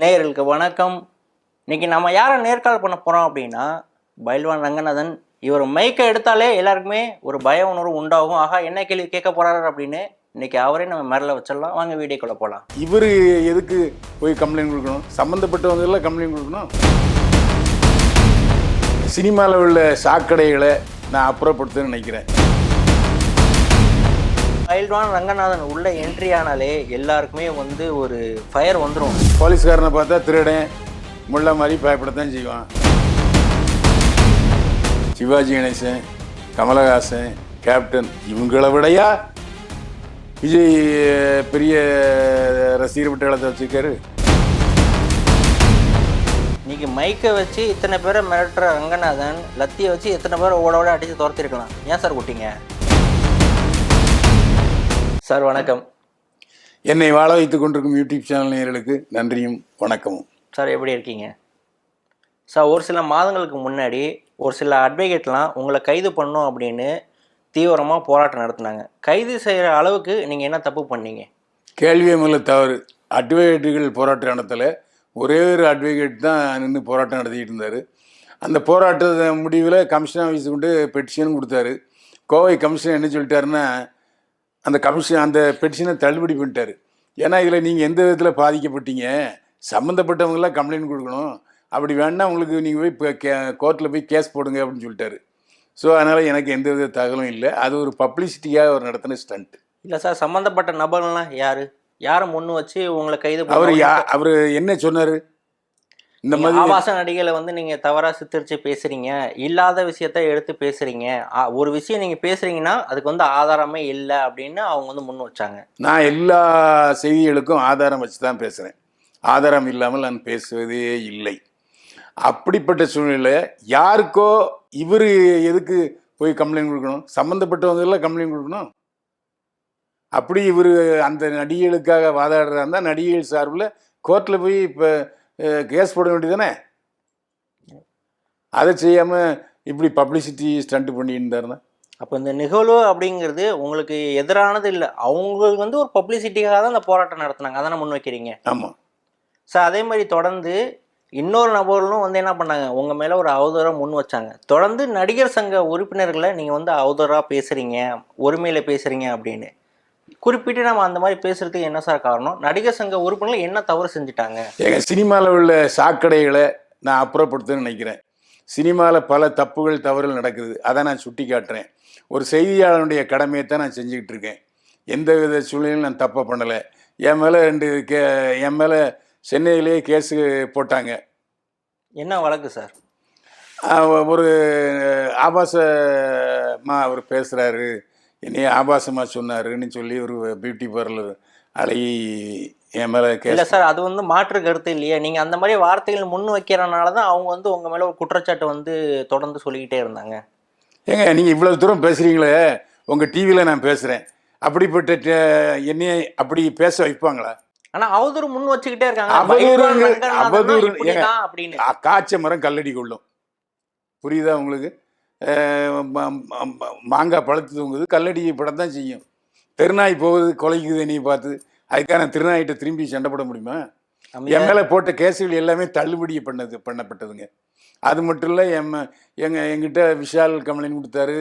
நேயர்களுக்கு வணக்கம். இன்னைக்கு நம்ம யாரை நேர்காணல் பண்ண போகிறோம் அப்படின்னா, பைல்வான் ரங்கநாதன். இவர் மைக்கை எடுத்தாலே எல்லாருக்குமே ஒரு பய உணர்வு உண்டாகும். ஆகா, என்ன கேள்வி கேட்க போறாரு அப்படின்னு இன்னைக்கு அவரே நம்ம மேரில் வச்சிடலாம். வாங்க வீடியோக்குள்ள போகலாம். இவர் எதுக்கு போய் கம்ப்ளைண்ட் கொடுக்கணும்? சம்மந்தப்பட்டவங்க எல்லாம் கம்ப்ளைண்ட் கொடுக்கணும். சினிமாவில் உள்ள சாக்கடைகளை நான் அப்புறப்படுத்துன்னு நினைக்கிறேன். பைல்வான் ரங்கநாதன் உள்ள என்ட்ரி ஆனாலே எல்லாருக்குமே ஒரு ஃபயர் வந்துடும். போலீஸ்காரனை பார்த்தா திருடன் முள்ள மாதிரி பயப்படத்தான் செய்வான். சிவாஜி கணேசன், கமலஹாசன், கேப்டன் இவங்களை விடையா விஜய் பெரிய ரசிகர் பட்டாளத்தை வச்சுருக்காரு. இன்னைக்கு மைக்கை வச்சு இத்தனை பேரை மிரட்டுற ரங்கநாதன் லத்தியை வச்சு எத்தனை பேரை ஓட ஓட அடித்து துரத்திருக்கலாம். ஏன் சார் கூட்டிங்க? சார் வணக்கம். என்னை வாழ வைத்துக் கொண்டிருக்கும் யூடியூப் சேனல் நேயர்களுக்கு நன்றியும் வணக்கமும். சார் எப்படி இருக்கீங்க? சார், ஒரு சில மாதங்களுக்கு முன்னாடி ஒரு சில அட்வொகேட்லாம் உங்களை கைது பண்ணணும் அப்படின்னு தீவிரமாக போராட்டம் நடத்தினாங்க. கைது செய்கிற அளவுக்கு நீங்கள் என்ன தப்பு பண்ணீங்க? கேள்வியே முதல்ல தவறு. அட்வொகேட்டுகள் போராட்டம் நடத்தலை. ஒரே ஒரு அட்வொகேட் தான் நின்று போராட்டம் நடத்திக்கிட்டு இருந்தார். அந்த போராட்ட முடிவில் கமிஷன் ஆஃபீஸுக்கு கொண்டு பெட்டிஷன் கொடுத்தாரு. கோவை கமிஷனர் என்ன சொல்லிட்டாருன்னா, அந்த பெட்டிஷனை தள்ளுபடி பண்ணிட்டார். ஏன்னா இதில் நீங்கள் எந்த விதத்தில் பாதிக்கப்பட்டீங்க, சம்மந்தப்பட்டவங்களாம் கம்ப்ளைண்ட் கொடுக்கணும், அப்படி வேணா உங்களுக்கு நீங்கள் போய் கோர்ட்டில் போய் கேஸ் போடுங்க அப்படின்னு சொல்லிட்டாரு. ஸோ அதனால் எனக்கு எந்த வித தகவலும் இல்லை. அது ஒரு பப்ளிசிட்டியாக அவர் நடத்தின ஸ்டண்ட். இல்லை சார், சம்மந்தப்பட்ட நபர்கள்லாம் யாரை முன்னு வச்சு உங்களை கைது அவர் என்ன சொன்னார்? இந்த மாதிரி ஆபாச நடிகளை நீங்கள் தவறாக சித்தரித்து பேசுகிறீங்க, இல்லாத விஷயத்த எடுத்து பேசுகிறீங்க, ஒரு விஷயம் நீங்கள் பேசுகிறீங்கன்னா அதுக்கு ஆதாரமே இல்லை அப்படின்னு அவங்க முன் வச்சாங்க. நான் எல்லா செய்திகளுக்கும் ஆதாரம் வச்சு தான் பேசுகிறேன். ஆதாரம் இல்லாமல் நான் பேசுவதே இல்லை. அப்படிப்பட்ட சூழ்நிலை யாருக்கோ இவர் எதுக்கு போய் கம்ப்ளைண்ட் கொடுக்கணும்? சம்மந்தப்பட்டவங்க எல்லாம் கம்ப்ளைண்ட் கொடுக்கணும். அப்படி இவர் அந்த நடிகைகளுக்காக வாதாடுறா இருந்தால் நடிகைகள் சார்பில் கோர்ட்டில் போய் இப்போ கேஸ் போட வேண்டியதானே. அதை செய்யாமல் இப்படி பப்ளிசிட்டி ஸ்டண்ட் பண்ணிட்டு இருந்தாருன்னா, அப்போ இந்த நிகழ்வு அப்படிங்கிறது உங்களுக்கு எதிரானது இல்லை, அவங்களுக்கு ஒரு பப்ளிசிட்டிக்காக தான் இந்த போராட்டம் நடத்தினாங்க. அதானே முன் வைக்கிறீங்க? ஆமாம் சார். அதே மாதிரி தொடர்ந்து இன்னொரு நபர்களும் என்ன பண்ணாங்க, உங்கள் மேலே ஒரு அவதூறாக முன் வச்சாங்க. தொடர்ந்து நடிகர் சங்க உறுப்பினர்களை நீங்கள் அவதூறாக பேசுகிறீங்க, ஒருமையில் பேசுகிறீங்க அப்படின்னு குறிப்பிட்டு நம்ம அந்த மாதிரி பேசுறதுக்கு என்ன சார் காரணம்? நடிகர் சங்க உறுப்பினர்கள் என்ன தவறு செஞ்சுட்டாங்க? எங்கள் சினிமாவில் உள்ள சாக்கடைகளை நான் அப்புறப்படுத்துன்னு நினைக்கிறேன். சினிமாவில் பல தப்புகள் தவறுகள் நடக்குது. அதை நான் சுட்டி காட்டுறேன். ஒரு செய்தியாளனுடைய கடமையை தான் நான் செஞ்சுக்கிட்டு இருக்கேன். எந்த வித சூழ்நிலையும் நான் தப்பை பண்ணலை. என் மேலே சென்னையிலேயே கேஸு போட்டாங்க. என்ன வழக்கு சார்? ஒரு ஆபாசமாக அவர் பேசுகிறாரு, என்னைய ஆபாசமாக சொன்னாருன்னு சொல்லி ஒரு பியூட்டி பார்லர் அழகி என் மேலே கேஸ். இல்லை சார், அது மாற்று கருத்து இல்லையே. நீங்கள் அந்த மாதிரி வார்த்தைகள் முன் வைக்கிறனால தான் அவங்க உங்கள் மேலே ஒரு குற்றச்சாட்டு தொடர்ந்து சொல்லிக்கிட்டே இருந்தாங்க. ஏங்க, நீங்கள் இவ்வளோ தூரம் பேசுகிறீங்களே, உங்கள் டிவியில் நான் பேசுகிறேன், அப்படிப்பட்ட என்னைய அப்படி பேச வைப்பாங்களா? ஆனால் அவதூறு முன் வச்சுக்கிட்டே இருக்காங்க. அவதூறு அப்படின்னு காய்ச்ச மரம் கல்லடி கொள்ளும். புரியுதா உங்களுக்கு? மாங்காய் பழத்து தூங்குது, கல்லடி படம் தான் செய்யும். தெருநாய் போகுது கொலைக்குது என்னையை பார்த்து, அதுக்கான திருநாயிட்ட திரும்பி சண்டை போட முடியுமா? என் மேலே போட்ட கேஸுகள் எல்லாமே தள்ளுபடி பண்ணப்பட்டதுங்க. அது மட்டும் இல்லை, எங்கிட்ட விஷால் கம்ப்ளைண்ட் கொடுத்தாரு.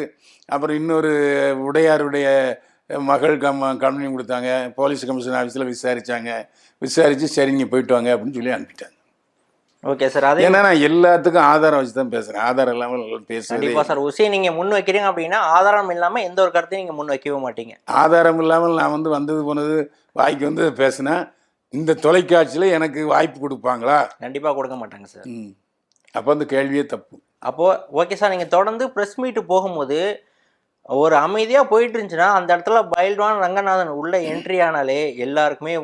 அப்புறம் இன்னொரு உடையாருடைய மகள் கம்ப்ளைண்ட் கொடுத்தாங்க. போலீஸ் கமிஷன் ஆஃபீஸில் விசாரித்து சரிங்க போயிட்டு வாங்க அப்படின்னு சொல்லி அனுப்பிட்டாங்க. Okay sir. அதே ஏன்னா நான் எல்லாத்துக்கும் ஆதாரம் வச்சு தான் பேசுகிறேன். ஆதாரம் இல்லாமல் பேசுகிறேன். கண்டிப்பாக சார். விஷயம் நீங்கள் முன் வைக்கிறீங்க அப்படின்னா ஆதாரம் இல்லாமல் எந்த ஒரு கருத்தையும் நீங்கள் முன் வைக்கவே மாட்டீங்க. ஆதாரம் இல்லாமல் நான் வந்தது போனது வாய்க்கு பேசினா இந்த தொலைக்காட்சியில் எனக்கு வாய்ப்பு கொடுப்பாங்களா? கண்டிப்பாக கொடுக்க மாட்டாங்க சார். அப்போ அந்த கேள்வியே தப்பு. அப்போது ஓகே சார், நீங்கள் தொடர்ந்து ப்ரெஸ் மீட்டு போகும்போது ஒரு அமைதியாக போயிட்டு இருந்துச்சுன்னா அந்த இடத்துல பைல்வான் ரங்கநாதன் உள்ள என்ட்ரி ஆனாலே எல்லாருக்குமே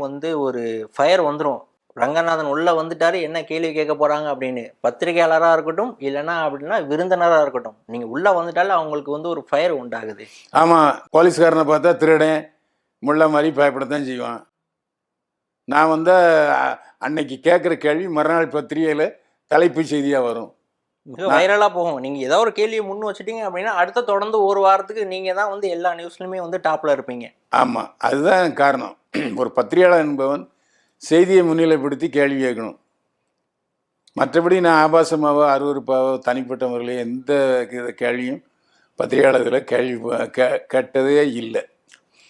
ஒரு ஃபயர் வந்துடும். ரங்கநாதன் உள்ளே வந்துட்டாரு, என்ன கேள்வி கேட்க போகிறாங்க அப்படின்னு. பத்திரிகையாளராக இருக்கட்டும், இல்லைன்னா அப்படின்னா விருந்தினராக இருக்கட்டும், நீங்கள் உள்ளே வந்துட்டாலே அவங்களுக்கு ஒரு ஃபயர் உண்டாகுது. ஆமாம், போலீஸ்காரனை பார்த்தா திருடன் முள்ள மாதிரி பயப்படத்தான் செய்வான். நான் அன்னைக்கு கேட்குற கேள்வி மறுநாள் பத்திரிகையில் தலைப்பு செய்தியாக வரும், மிக வைரலாக போகும். நீங்கள் ஏதோ ஒரு கேள்வியை முன் வச்சுட்டீங்க அப்படின்னா அடுத்த தொடர்ந்து ஒரு வாரத்துக்கு நீங்கள் தான் எல்லா நியூஸ்லையுமே டாப்பில் இருப்பீங்க. ஆமாம், அதுதான் காரணம். ஒரு பத்திரிகையாளர் என்பவன் செய்தியை முன்னிலைப்படுத்தி கேள்வி கேட்கணும். மற்றபடி நான் ஆபாசமாவோ அருவருப்பாவோ தனிப்பட்ட முறையில் எந்த கேள்வியும் பத்திரிகையாளர்களில் கேள்வி கேட்டதே இல்லை.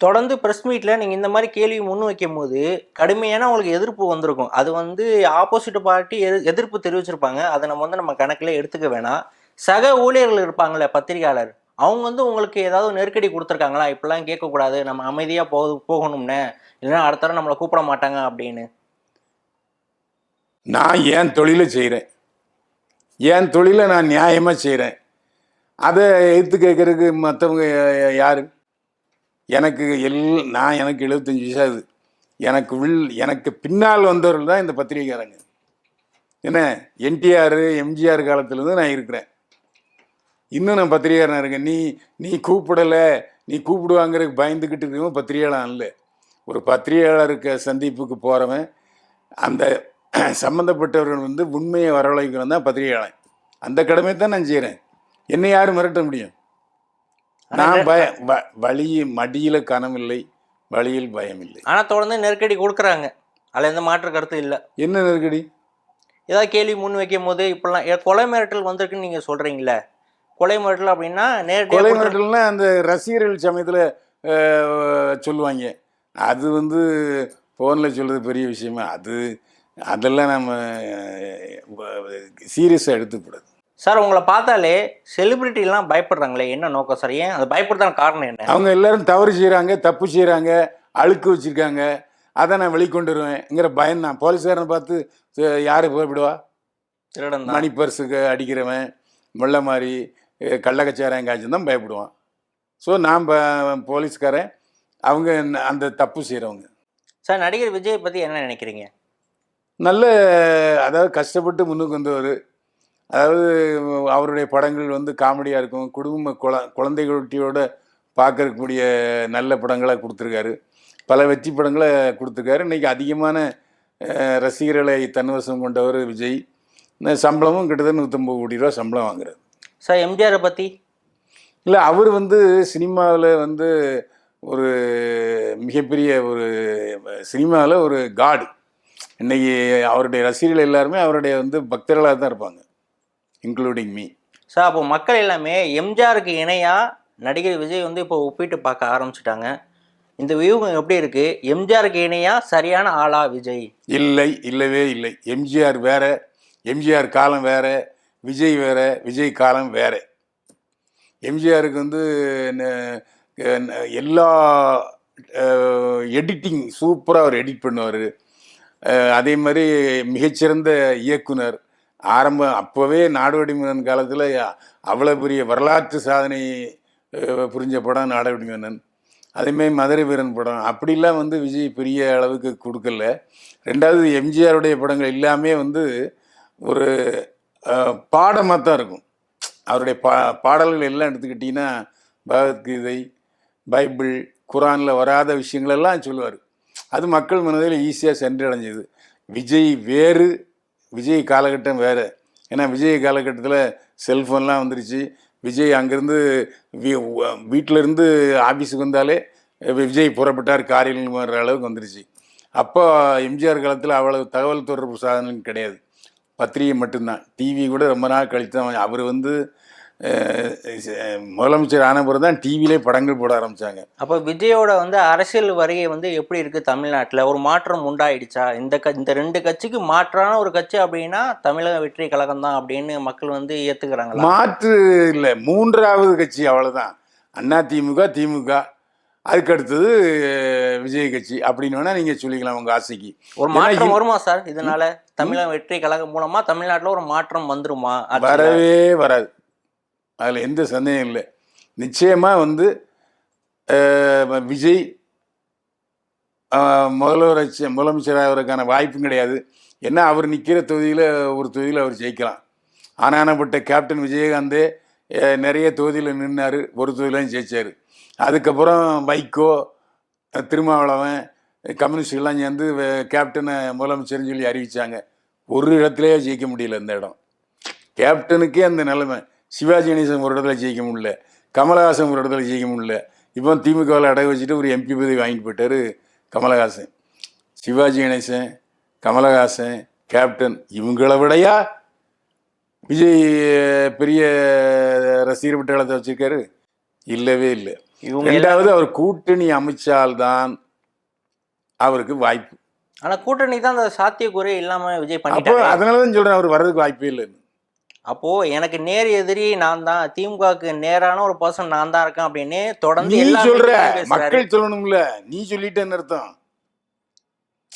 தொடர்ந்து பிரஸ் மீட்ல நீங்க இந்த மாதிரி கேள்வி முன் வைக்கும் போது கடுமையான உங்களுக்கு எதிர்ப்பு வந்திருக்கும். அது வந்து ஆப்போசிட் பார்ட்டி எதிர்ப்பு தெரிவிச்சிருப்பாங்க. அதை நம்ம கணக்கில் எடுத்துக்க வேணாம். சக ஊழியர்கள் இருப்பாங்கல்ல பத்திரிகையாளர், அவங்க வந்து உங்களுக்கு ஏதாவது நெருக்கடி கொடுத்துருக்காங்களா? இப்படிலாம் கேட்கக்கூடாது, நம்ம அமைதியாக போகணும்னு, இல்லைன்னா அடுத்த தடவை நம்மளை கூப்பிட மாட்டாங்க அப்படின்னு. நான் என் தொழிலை செய்கிறேன், என் தொழிலை நான் நியாயமாக செய்கிறேன். அதை எடுத்து கேட்கறதுக்கு மற்றவங்க யாரு? எனக்கு நான் எனக்கு 75 வயசு ஆகுது. எனக்கு பின்னால் வந்தவர்கள் தான் இந்த பத்திரிகைக்காரங்க. என்ன, என்டிஆர் எம்ஜிஆர் காலத்துலேருந்து நான் இருக்கிறேன். இன்னும் நான் பத்திரிகையாளன் இருக்கேன். நீ கூப்பிடலை, நீ கூப்பிடுவாங்கிறதுக்கு பயந்துக்கிட்டு இருக்கவன் பத்திரிகையாளன் இல்லை. ஒரு பத்திரிகையாளருக்கு சந்திப்புக்கு போகிறவன் அந்த சம்மந்தப்பட்டவர்கள் வந்து உண்மையை வரவழைக்கிறவன் தான் பத்திரிகையாளன். அந்த கடமை தான் நான் செய்கிறேன். என்னை யாரும் மிரட்ட முடியும்? நான் வழி மடியில கனமில்லை, வழியில் பயம் இல்லை. ஆனால் தொடர்ந்து நெருக்கடி கொடுக்குறாங்க, அதில் எந்த மாற்று கருத்து இல்லை. என்ன நெருக்கடி? ஏதாவது கேள்வி முன் வைக்கும் போது இப்பெல்லாம் கொலை மிரட்டல் வந்திருக்குன்னு நீங்கள் சொல்கிறீங்களே, கொலை மிரட்டல் அப்படின்னா நேரடி கொலை மிரட்டல்னா அந்த ரசிகர்கள் சமயத்தில் சொல்லுவாங்க. அது வந்து ஃபோனில் சொல்கிறது பெரிய விஷயமா? அதெல்லாம் நம்ம சீரியஸாக எடுத்துக்கூடாது. சார், உங்களை பார்த்தாலே செலிபிரிட்டிலாம் பயப்படுறாங்களே, என்ன நோக்கம் சார்? ஏன் அது பயப்படுறதான காரணம் என்ன? அவங்க எல்லாரும் தவறு செய்கிறாங்க, தப்பு செய்கிறாங்க, அழுக்கு வச்சுருக்காங்க, அதை நான் வெளிக்கொண்டு வருவேன்ங்கிற பயம் தான். போலீஸ்காரனை பார்த்து யார் போய்விடுவா? திருடன், மணி பர்ஸுக்கு அடிக்கிறவன், முள்ள மாதிரி கள்ளக்கச்சாரம் காய்ச்சி தான் பயப்படுவான். ஸோ நான் போலீஸ்காரன், அவங்க அந்த தப்பு செய்கிறவங்க. சார், நடிகர் விஜயை பற்றி என்ன நினைக்கிறீங்க? நல்ல, அதாவது கஷ்டப்பட்டு முன்னுக்கு வந்தவர். அதாவது அவருடைய படங்கள் வந்து காமெடியாக இருக்கும், குழந்தைகளோட பார்க்கக்கூடிய நல்ல படங்களை கொடுத்துருக்காரு, பல வெற்றி படங்களை கொடுத்துருக்காரு. இன்றைக்கி அதிகமான ரசிகர்களை தன்வசம் கொண்டவர் விஜய். சம்பளமும் கிட்டத்தட்ட 150 கோடி ரூபா சம்பளம் வாங்குறாரு. சார், எம்ஜிஆரை பற்றி? இல்லை, அவர் வந்து சினிமாவில் வந்து ஒரு மிகப்பெரிய ஒரு சினிமாவில் ஒரு காடு. இன்றைக்கி அவருடைய ரசிகர்கள் எல்லாருமே அவருடைய வந்து பக்தர்களாக தான் இருப்பாங்க, இன்க்ளூடிங் மீ. சார், அப்போ மக்கள் எல்லாமே எம்ஜிஆருக்கு இணையாக நடிகர் விஜய் வந்து இப்போ ஒப்பிட்டு பார்க்க ஆரம்பிச்சிட்டாங்க. இந்த வியூகம் எப்படி இருக்குது? எம்ஜிஆருக்கு இணையாக சரியான ஆளா விஜய்? இல்லை, இல்லவே இல்லை. எம்ஜிஆர் வேற, எம்ஜிஆர் காலம் வேற, விஜய் வேற, விஜய் காலம் வேற. எம்ஜிஆருக்கு வந்து எல்லா எடிட்டிங் சூப்பராக அவர் எடிட் பண்ணுவார். அதே மாதிரி மிகச்சிறந்த இயக்குனர். அப்போவே நாடோடி மன்னன் காலத்தில் அவ்வளோ பெரிய வரலாற்று சாதனை புரிஞ்ச படம் நாடோடி மன்னன். அதேமாதிரி மதுரை வீரன் படம். அப்படிலாம் வந்து விஜய் பெரிய அளவுக்கு கொடுக்கல. ரெண்டாவது, எம்ஜிஆருடைய படங்கள் எல்லாமே வந்து ஒரு பாடமாக தான் இருக்கும். அவருடைய பாடல்கள் எல்லாம் எடுத்துக்கிட்டிங்கன்னா பகவத்கீதை, பைபிள், குரானில் வராத விஷயங்களெல்லாம் சொல்லுவார். அது மக்கள் மனதில் ஈஸியாக சென்றடைஞ்சது. விஜய் வேறு, விஜய் காலகட்டம் வேறு. ஏன்னா விஜய் காலகட்டத்தில் செல்ஃபோன்லாம் வந்துருச்சு. விஜய் அங்கேருந்து வீட்டிலேருந்து ஆஃபீஸுக்கு வந்தாலே விஜய் புறப்பட்டார் காரில் வர்ற அளவுக்கு வந்துருச்சு. அப்போ எம்ஜிஆர் காலத்தில் அவ்வளவு தகவல் தொடர்பு சாதனம் கிடையாது, பத்திரிகை மட்டும்தான். டிவி கூட ரொம்ப நாள் கழித்து தான். அவர் வந்து முதலமைச்சர் ஆன பிறகு தான் டிவிலே படங்கள் போட ஆரம்பித்தாங்க. அப்போ விஜயோட வந்து அரசியல் வருகை வந்து எப்படி இருக்குது தமிழ்நாட்டில்? ஒரு மாற்றம் உண்டாயிடுச்சா? இந்த ரெண்டு கட்சிக்கு மாற்றான ஒரு கட்சி அப்படின்னா தமிழக வெற்றி கழகம் தான் அப்படின்னு மக்கள் வந்து ஏற்றுக்கிறாங்களா? மாற்று இல்லை, மூன்றாவது கட்சி, அவ்வளோதான். அண்ணா திமுக, திமுக, அதுக்கடுத்தது விஜய் கட்சி அப்படின்னு வேணால் நீங்கள் சொல்லிக்கலாம் உங்கள் ஆசைக்கு. ஒரு மாற்றம் வருமா சார் இதனால? தமிழக வெற்றி கழகம் மூலமாக தமிழ்நாட்டில் ஒரு மாற்றம் வந்துருமா? வரவே வராது, அதில் எந்த சந்தேகம் இல்லை. நிச்சயமாக வந்து விஜய் முதலமைச்சராகிறதுக்கான வாய்ப்பும் கிடையாது. ஏன்னா அவர் நிற்கிற தொகுதியில் ஒரு தொகுதியில் அவர் ஜெயிக்கலாம். ஆனானப்பட்ட கேப்டன் விஜயகாந்தே நிறைய தொகுதியில் நின்னார், ஒரு தொகுதியிலையும் ஜெயிச்சார். அதுக்கப்புறம் வைகோ, திருமாவளவன், கம்யூனிஸ்டுகள்லாம் சேர்ந்து கேப்டனை முதலமைச்சர்னு சொல்லி அறிவித்தாங்க. ஒரு இடத்துலையே ஜெயிக்க முடியல. இந்த இடம் கேப்டனுக்கே அந்த நிலைமை. சிவாஜி கணேசன் ஒரு இடத்துல ஜெயிக்க முடியல, கமலஹாசன் ஒரு இடத்துல ஜெயிக்க முடியல. இப்போ திமுகவில் அடகு வச்சுட்டு ஒரு எம்பி பதவி வாங்கிட்டு போயிட்டார் கமலஹாசன். சிவாஜி கணேசன், கமலஹாசன், கேப்டன் இவங்களை விடையா விஜய் பெரிய ரசிகர் பட்டாளத்தை வச்சிருக்காரு? இல்லவே இல்லை. இவங்க ரெண்டாவது அவர் கூட்டணி அமைச்சால்தான் அவருக்கு வாய்ப்பு. ஆனா கூட்டணி தான் அந்த சாத்தியக்கூறே இல்லாம விஜய் அப்போ பண்ணிட்டாரு. அதனாலதான் சொல்றேன் அவர் வர்றதுக்கு வாய்ப்பே இல்லைன்னு. அப்போ எனக்கு நேர் எதிரி நான் தான், திமுகவுக்கு நேரான ஒரு பர்சன் நான் தான் இருக்கேன் அப்படின்னு தொடர்ந்து நீ எல்லா சொல்ற, மீட்டிங்லயும் பேசுறாரு. மக்கள் சொல்லணும்ல, நீ சொல்லிட்டேன்னு அர்த்தம்.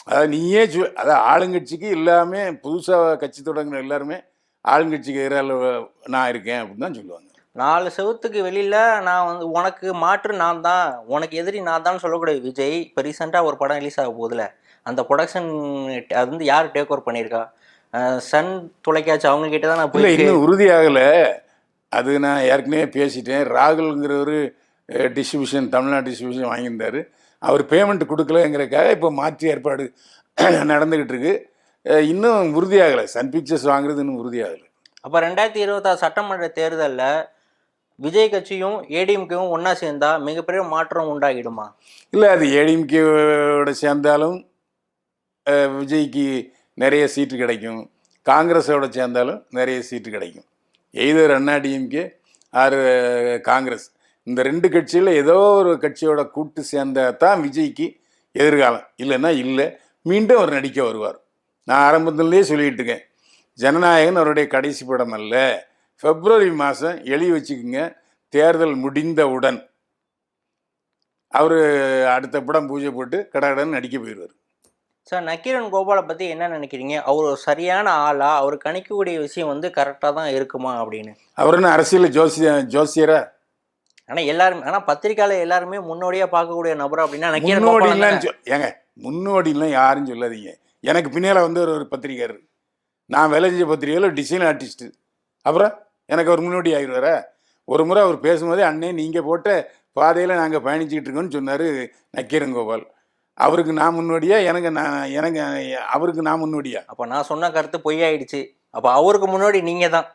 அதாவது நீயே அதாவது ஆளுங்கட்சிக்கு எல்லாமே புதுசா கட்சி தொடங்கின எல்லாருமே ஆளுங்கட்சிக்கு எதிராக நான் இருக்கேன் அப்படின்னு தான் சொல்லுவாங்க. 4 செவத்துக்கு வெளியில நான் வந்து உனக்கு மாற்று நான் தான், உனக்கு எதிரி நான் தான் சொல்லக்கூடிய விஜய் இப்போ ரீசெண்டாக ஒரு படம் ரிலீஸ் ஆக போகுதுல, அந்த ப்ரொடக்ஷன் அது வந்து யார் டேக் ஓவர் பண்ணியிருக்கா? சன் தொலைக்காட்சி அவங்க கிட்ட தான் நான் இல்லை, போய் இன்னும் உறுதியாகலை. அது நான் ஏற்கனவே பேசிட்டேன். ராகுல்ங்கிறவர் டிஸ்ட்ரிபியூஷன், தமிழ்நாடு டிஸ்ட்ரிபியூஷன் வாங்கியிருந்தார். அவர் பேமெண்ட் கொடுக்கலங்கிறதுக்காக இப்போ மாற்றி ஏற்பாடு நடந்துக்கிட்டு இருக்கு. இன்னும் உறுதியாகலை. சன் பிக்சர்ஸ் வாங்குறது இன்னும் உறுதியாகலை. அப்போ 2026 சட்டமன்ற தேர்தலில் விஜய் கட்சியும் ஏடிஎம்கேவும் ஒன்றா சேர்ந்தா மிகப்பெரிய மாற்றம் உண்டாகிடுமா? இல்லை, அது ஏடிஎம்கேவோட சேர்ந்தாலும் விஜய்க்கு நிறைய சீட்டு கிடைக்கும். காங்கிரஸோட சேர்ந்தாலும் நிறைய சீட்டு கிடைக்கும். எய்தர் அண்ணாடிஎம்கே ஆர் காங்கிரஸ், இந்த 2 கட்சியில் ஏதோ ஒரு கட்சியோட கூட்டு சேர்ந்தா தான் விஜய்க்கு எதிர்காலம். இல்லைன்னா இல்லை, மீண்டும் அவர் நடிக்க வருவார். நான் ஆரம்பத்திலேயே சொல்லிட்டு இருக்கேன், ஜனநாயகன் அவருடைய கடைசி படம் அல்ல. பிப்ரவரி மாதம் எழுதி வச்சுக்கோங்க, தேர்தல் முடிந்தவுடன் அவர் அடுத்த படம் பூஜை போட்டு கடகடன்னு நடிக்க போயிடுவார். சார், நக்கீரன் கோபாலை பற்றி என்ன நினைக்கிறீங்க? அவர் ஒரு சரியான ஆளா? அவர் கணிக்கக்கூடிய விஷயம் வந்து கரெக்டாக தான் இருக்குமா அப்படின்னு? அவர் என்ன அரசியல் ஜோசியரா? ஆனால் எல்லாருமே, ஆனால் பத்திரிக்கையாளர் எல்லாருமே முன்னோடியாக பார்க்கக்கூடிய நபர் அப்படின்னா நக்கீரன் முன்னோடிலாம் ஏங்க, முன்னோடிலாம் யாரும் சொல்லாதீங்க. எனக்கு பின்னால் வந்து ஒரு பத்திரிக்கையாளர், நான் வேலை செஞ்ச பத்திரிகையில் டிசைன் ஆர்டிஸ்ட்டு, அப்புறம் எனக்கு அவர் முன்னோடி ஆகிடுவாரா? ஒரு முறை அவர் பேசும்போதே, அண்ணே நீங்கள் போட்ட பாதையில் நாங்கள் பயணிச்சுக்கிட்டு இருக்கோன்னு சொன்னார் நக்கீரன் கோபால். அவருக்கு நான் முன்னோடியா? எனக்கு அவருக்கு நான் முன்னோடியா? அப்போ நான் சொன்ன கருத்து பொய்யாயிடுச்சு. அப்போ அவருக்கு முன்னோடி நீங்கள் தான்.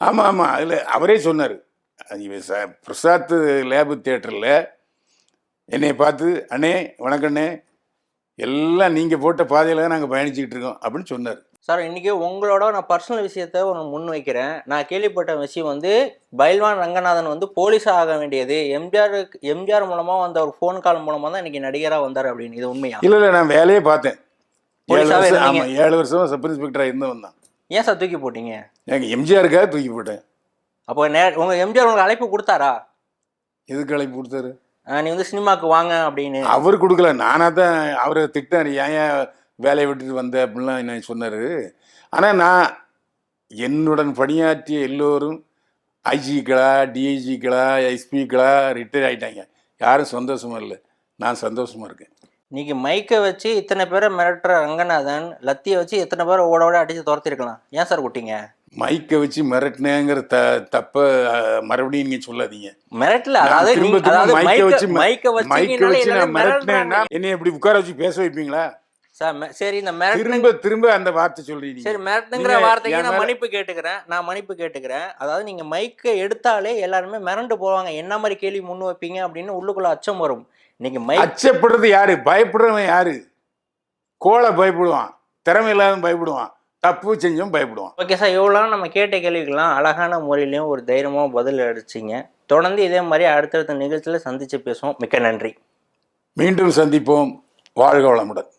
ஆமாம் ஆமாம், அதில் அவரே சொன்னார். பிரசாத் லேபு தியேட்டரில் என்னை பார்த்து, அண்ணே வணக்கண்ணே, எல்லாம் நீங்கள் போட்ட பாதையில் தான் நாங்கள் பயணிச்சுக்கிட்டு இருக்கோம் அப்படின்னு சொன்னார். சார், இன்றைக்கி உங்களோட நான் பர்சனல் விஷயத்த ஒன்று முன் வைக்கிறேன். நான் கேள்விப்பட்ட விஷயம் வந்து பைல்வான் ரங்கநாதன் வந்து போலீஸாக ஆக வேண்டியது எம்ஜிஆர் மூலமாக வந்த ஒரு ஃபோன் கால் மூலமாக தான் இன்றைக்கி நடிகராக வந்தார் அப்படின்னு. இது உண்மையா? இல்லை, நான் வேலையே பார்த்தேன். 7 வருஷம் சப் இன்ஸ்பெக்டராக இருந்தவன் தான். ஏன் சார் தூக்கி போட்டீங்க? எனக்கு எம்ஜிஆருக்காக தூக்கி போட்டேன். அப்போ உங்கள் எம்ஜிஆர் உங்களுக்கு அழைப்பு கொடுத்தாரா? எதுக்கு அழைப்பு கொடுத்தாரு? நீ வந்து சினிமாவுக்கு வாங்க அப்படின்னு. அவர் கொடுக்கல, நானாக தான் அவரை திட்டார். ஏன் வேலையை விட்டுட்டு வந்த அப்படின்லாம் என்ன சொன்னார். ஆனால் நான் என்னுடன் பணியாற்றிய எல்லோரும் ஐஜிக்களா, டிஐஜிக்களா, எஸ்பிக்களா ரிட்டையர் ஆகிட்டாங்க. யாரும் சந்தோஷமாக இல்லை. நான் சந்தோஷமாக இருக்கேன். இன்னைக்கு மைக்கை வச்சு இத்தனை பேரை மிரட்டுற ரங்கநாதன் லத்தியை வச்சு எத்தனை பேரை ஓட ஓட அடித்து துரத்திருக்கலாம். ஏன் சார் விட்டீங்க? மைக்கை வச்சு மிரட்டினேங்கிற தப்ப மறுபடியும் நீங்க சொல்லாதீங்க. மிரட்டல, மைக்கை வச்சு நான் மிரட்டினேன்னா என்னை இப்படி உட்கார வச்சு பேச வைப்பீங்களா? சரி, இந்த திரும்ப அந்த வார்த்தை சொல்றீங்க. சரி, மிரட்டுங்கிற வார்த்தைக்கு நான் மன்னிப்பு கேட்டுக்கிறேன். அதாவது நீங்க மைக்கை எடுத்தாலே எல்லாருமே மிரண்டு போவாங்க. என்ன மாதிரி கேள்வி முன் வைப்பீங்க அப்படின்னு உள்ளுக்குள்ள அச்சம் வரும். இன்னைக்கு அச்சப்படுறது யாரு? பயப்படுறவன் யாரு? கோலை பயப்படுவான், திறமை இல்லாத பயப்படுவான், தப்பு செஞ்சும் பயப்படுவான். ஓகே சார், இவ்வளோ நம்ம கேட்ட கேள்விக்கெல்லாம் அழகான முறையிலையும் ஒரு தைரியமாக பதில் அடிச்சிங்க. தொடர்ந்து இதே மாதிரி அடுத்தடுத்த நிகழ்ச்சியில் சந்திச்சு பேசுவோம். மிக்க நன்றி. மீண்டும் சந்திப்போம். வாழ்க வளமுடன்.